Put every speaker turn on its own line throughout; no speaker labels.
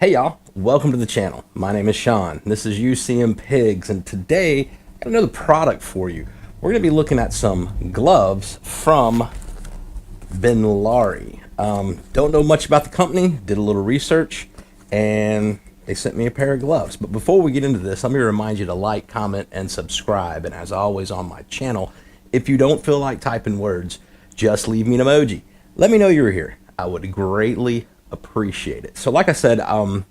Hey y'all, welcome to the channel. My name is Sean. This is UCM Pigs, and today I got another product for you. We're going to be looking at some gloves from BENLARI. Don't know much about the company, did a little research, and they sent me a pair of gloves. But before we get into this, let me remind you to like, comment, and subscribe. And as always on my channel, if you don't feel like typing words, just leave me an emoji. Let me know you're here. I would greatly appreciate it. So like I said, I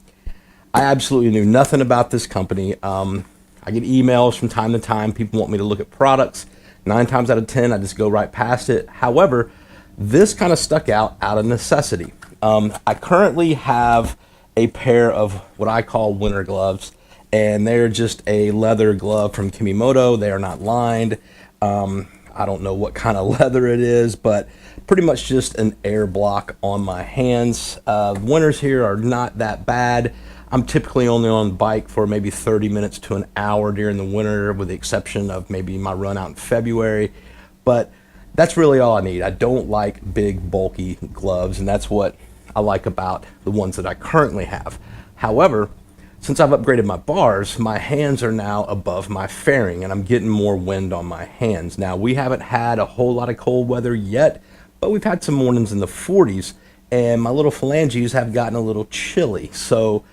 absolutely knew nothing about this company. I get emails from time to time. People want me to look at products. 9 times out of 10, I just go right past it. However, this kind of stuck out of necessity. I currently have a pair of what I call winter gloves, and they're just a leather glove from Kimimoto. They are not lined. I don't know what kind of leather it is, but pretty much just an air block on my hands. Winters here are not that bad. I'm typically only on the bike for maybe 30 minutes to an hour during the winter, with the exception of maybe my run out in February. But that's really all I need. I don't like big, bulky gloves, and that's what I like about the ones that I currently have. However, since I've upgraded my bars, my hands are now above my fairing, and I'm getting more wind on my hands. Now, we haven't had a whole lot of cold weather yet, but we've had some mornings in the 40s, and my little phalanges have gotten a little chilly. So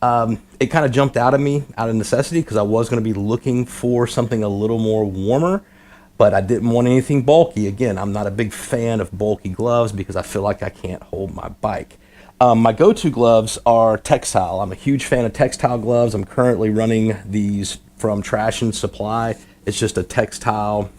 it kind of jumped out of me out of necessity, because I was going to be looking for something a little more warmer, but I didn't want anything bulky. Again, I'm not a big fan of bulky gloves because I feel like I can't hold my bike. My go-to gloves are textile. I'm a huge fan of textile gloves. I'm currently running these from Trash and Supply. It's just a textile,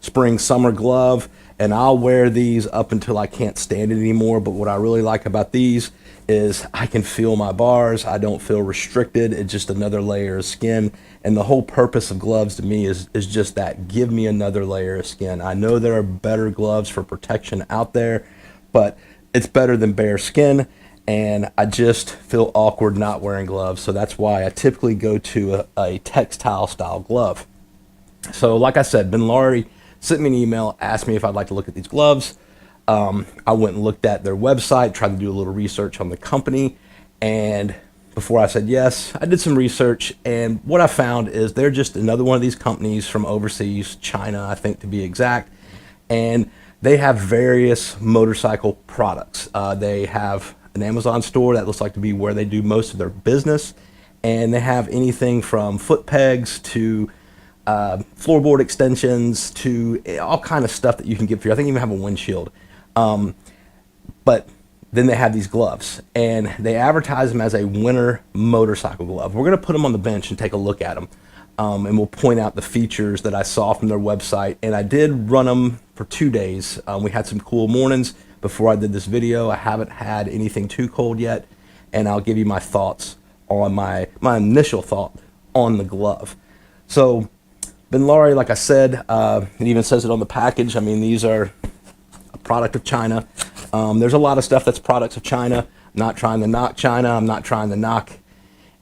spring, summer glove, and I'll wear these up until I can't stand it anymore. But what I really like about these is I can feel my bars. I don't feel restricted. It's just another layer of skin. And the whole purpose of gloves to me is just that. Give me another layer of skin. I know there are better gloves for protection out there, but it's better than bare skin, and I just feel awkward not wearing gloves. So that's why I typically go to a textile style glove. So like I said, BENLARI sent me an email, asked me if I'd like to look at these gloves. I went and looked at their website, tried to do a little research on the company, and before I said yes, I did some research, and what I found is they're just another one of these companies from overseas, China, I think to be exact, and they have various motorcycle products. They have an Amazon store that looks like to be where they do most of their business, and they have anything from foot pegs to floorboard extensions to all kind of stuff that you can get for you. I think you even have a windshield. But then they have these gloves, and they advertise them as a winter motorcycle glove. We're going to put them on the bench and take a look at them. And we'll point out the features that I saw from their website. And I did run them for 2 days. We had some cool mornings before I did this video. I haven't had anything too cold yet, and I'll give you my thoughts on my initial thought on the glove. So BENLARI, like I said, it even says it on the package. I mean, these are a product of China. There's a lot of stuff that's products of China. I'm not trying to knock China. I'm not trying to knock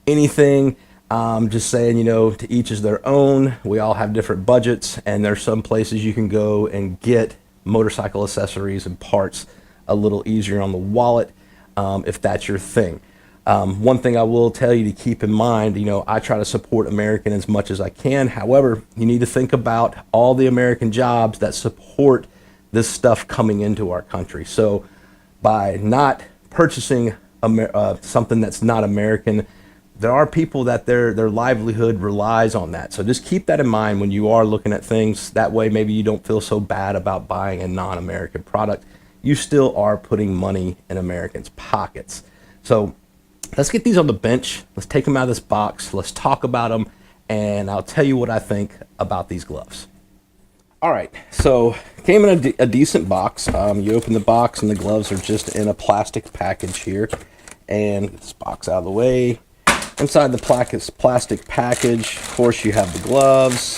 anything. Just saying, to each is their own. We all have different budgets, and there's some places you can go and get motorcycle accessories and parts a little easier on the wallet, if that's your thing. One thing I will tell you to keep in mind, I try to support American as much as I can. However, you need to think about all the American jobs that support this stuff coming into our country. So by not purchasing something that's not American, there are people that their livelihood relies on that. So just keep that in mind when you are looking at things. That way maybe you don't feel so bad about buying a non-American product. You still are putting money in Americans' pockets. So let's get these on the bench. Let's take them out of this box. Let's talk about them, and I'll tell you what I think about these gloves. All right, so came in a decent box. You open the box, and the gloves are just in a plastic package here. And get this box out of the way. Inside the plastic package, of course, you have the gloves,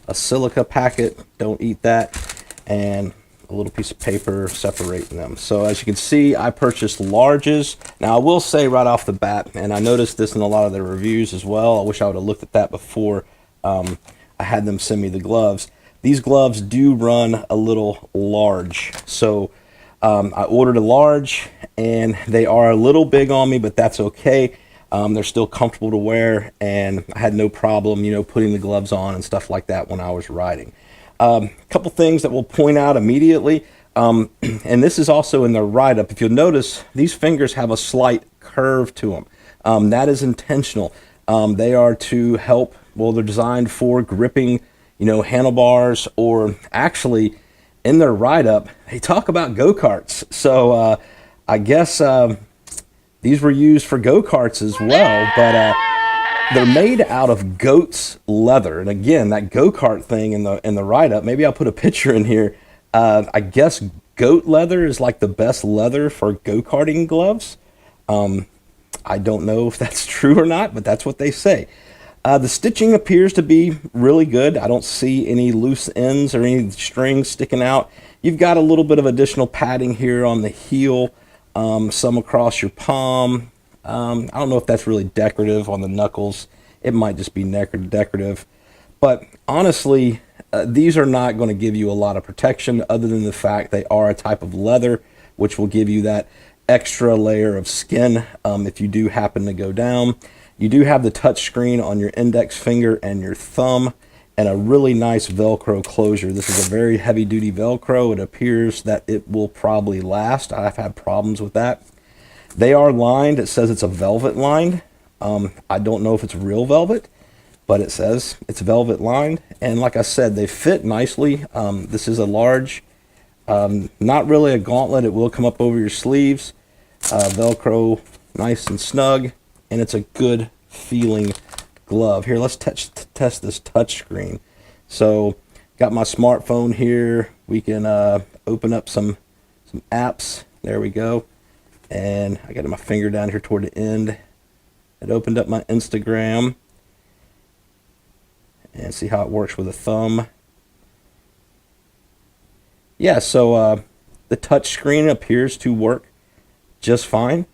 a silica packet, don't eat that, and a little piece of paper separating them. So as you can see, I purchased larges. Now I will say right off the bat, and I noticed this in a lot of their reviews as well, I wish I would have looked at that before I had them send me the gloves. These gloves do run a little large. So I ordered a large, and they are a little big on me, but that's okay. They're still comfortable to wear, and I had no problem, putting the gloves on and stuff like that when I was riding. A couple things that we'll point out immediately, and this is also in the write-up. If you'll notice, these fingers have a slight curve to them. That is intentional. They are to help, well, they're designed for gripping, handlebars, or actually, in their write-up, they talk about go-karts. So I guess these were used for go-karts as well, but they're made out of goat's leather. And again, that go-kart thing in the write-up, maybe I'll put a picture in here. I guess goat leather is like the best leather for go-karting gloves. I don't know if that's true or not, but that's what they say. The stitching appears to be really good. I don't see any loose ends or any strings sticking out. You've got a little bit of additional padding here on the heel, some across your palm. I don't know if that's really decorative on the knuckles. It might just be decorative. But honestly, these are not going to give you a lot of protection other than the fact they are a type of leather, which will give you that extra layer of skin if you do happen to go down. You do have the touch screen on your index finger and your thumb, and a really nice Velcro closure. This is a very heavy duty Velcro. It appears that it will probably last. I've had problems with that. They are lined. It says it's a velvet lined. I don't know if it's real velvet, but it says it's velvet lined. And like I said, they fit nicely. This is a large, not really a gauntlet. It will come up over your sleeves. Velcro nice and snug, and it's a good feeling glove. Here, let's test this touch screen. So got my smartphone here. We can open up some apps. There we go. And I got my finger down here toward the end. It opened up my Instagram. And see how it works with a thumb. Yeah, so the touch screen appears to work just fine.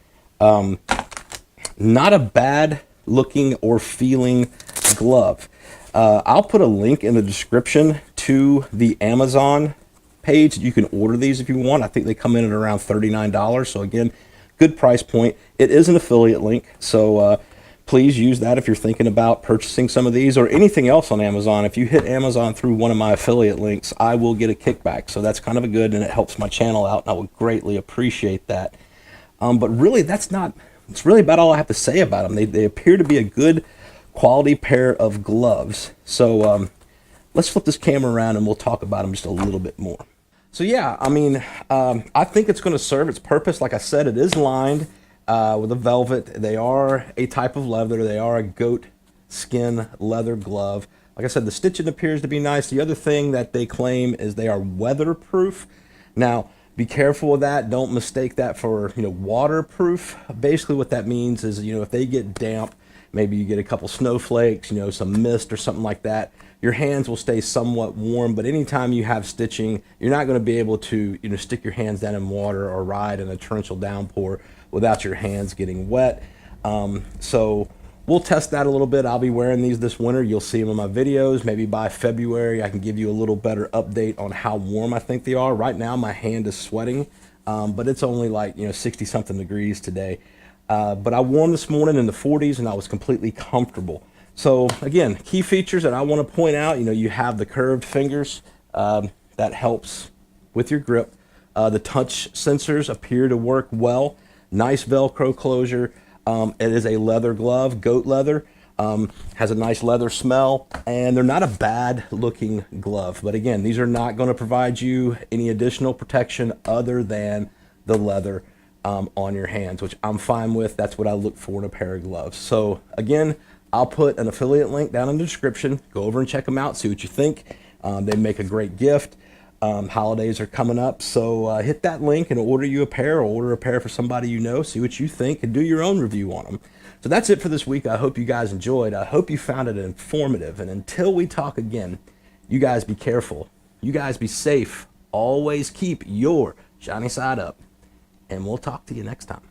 Not a bad looking or feeling glove. I'll put a link in the description to the Amazon page. You can order these if you want. I think they come in at around $39. So again, good price point. It is an affiliate link, so please use that if you're thinking about purchasing some of these or anything else on Amazon. If you hit Amazon through one of my affiliate links, I will get a kickback. So that's kind of a good, and it helps my channel out, and I would greatly appreciate that. But really, it's really about all I have to say about them. They appear to be a good quality pair of gloves. So let's flip this camera around and we'll talk about them just a little bit more. So yeah, I mean, I think it's going to serve its purpose. Like I said, it is lined with a velvet. They are a type of leather. They are a goat skin leather glove. Like I said, the stitching appears to be nice. The other thing that they claim is they are weatherproof. Now, be careful with that. Don't mistake that for, waterproof. Basically what that means is, if they get damp, maybe you get a couple snowflakes, some mist or something like that, your hands will stay somewhat warm. But anytime you have stitching, you're not going to be able to, stick your hands down in water or ride in a torrential downpour without your hands getting wet. So we'll test that a little bit. I'll be wearing these this winter. You'll see them in my videos. Maybe by February, I can give you a little better update on how warm I think they are. Right now, my hand is sweating, but it's only like, 60 something degrees today. But I wore them this morning in the 40s and I was completely comfortable. So again, key features that I want to point out, you have the curved fingers, that helps with your grip. The touch sensors appear to work well. Nice Velcro closure. It is a leather glove, goat leather, has a nice leather smell, and they're not a bad looking glove. But again, these are not going to provide you any additional protection other than the leather on your hands, which I'm fine with. That's what I look for in a pair of gloves. So again, I'll put an affiliate link down in the description. Go over and check them out, see what you think. They make a great gift. Holidays are coming up, so hit that link and order you a pair, or order a pair for somebody you know. See what you think and do your own review on them. So that's it for this week. I hope you guys enjoyed. I hope you found it informative. And until we talk again, you guys be careful. You guys be safe. Always keep your shiny side up. And we'll talk to you next time.